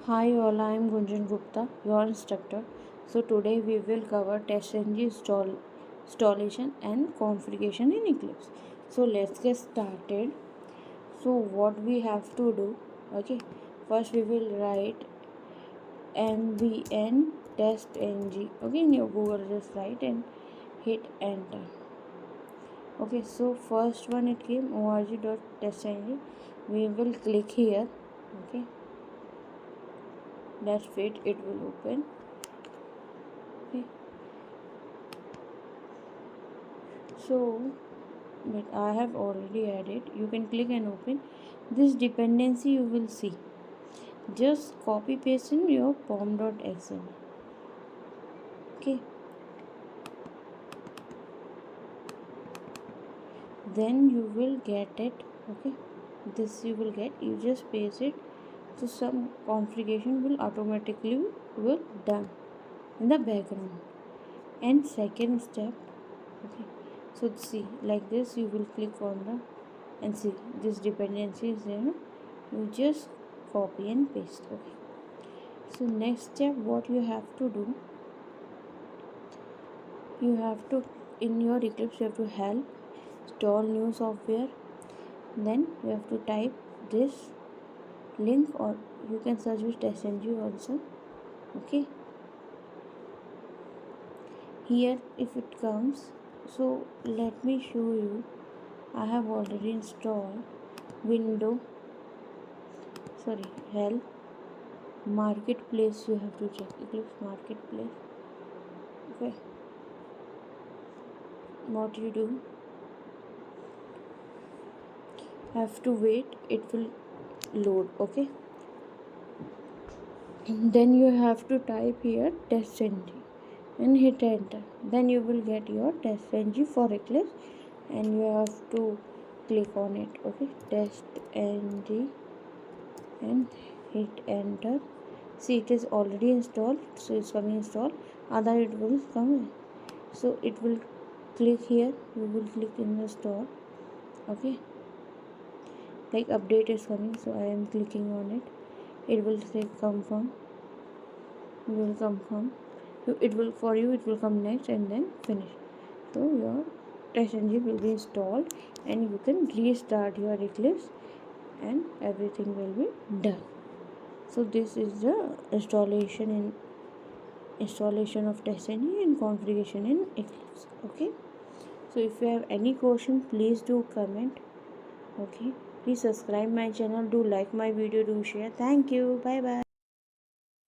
Hi all, I am Gunjan Gupta, your instructor. So today we will cover TestNG installation and configuration in Eclipse. So let's get started. So what we have to do, okay, first we will write mbn testng, okay, in your Google just write and hit enter. Okay, so first one it came org.testng. We will click here, okay, let's wait, it will open. Okay, so but I have already added. You can click and open this dependency. You will see, just copy paste in your pom.xml. Okay, then you will get it. Okay, this you will get, you just paste it, so some configuration will automatically will done in the background. And second step, okay, so see like this, you will click on the and see this dependency is there, no? You just copy and paste. Okay, so next step what you have to do, you have to, in your Eclipse you have to help install new software. Then you have to type this link, or you can search with TestNG also. Okay, here if it comes, so let me show you. I have already installed window, sorry, help marketplace. You have to check Eclipse marketplace. Okay, what you do, have to wait, it will load. Okay, then you have to type here TestNG and hit enter. Then you will get your TestNG for Eclipse, and you have to click on it. Okay, TestNG and hit enter. See, it is already installed, so it's coming installed. Other it will come in. So it will click here, you will click in the store. Okay, like update is coming, so I am clicking on it. It will say confirm, you will confirm, so it will, for you it will come next and then finish. So your TestNG will be installed and you can restart your Eclipse and everything will be done. So this is the installation of TestNG and configuration in Eclipse. Okay, so if you have any question, please do comment. Okay, please subscribe my channel, do like my video, do share. Thank you, bye bye.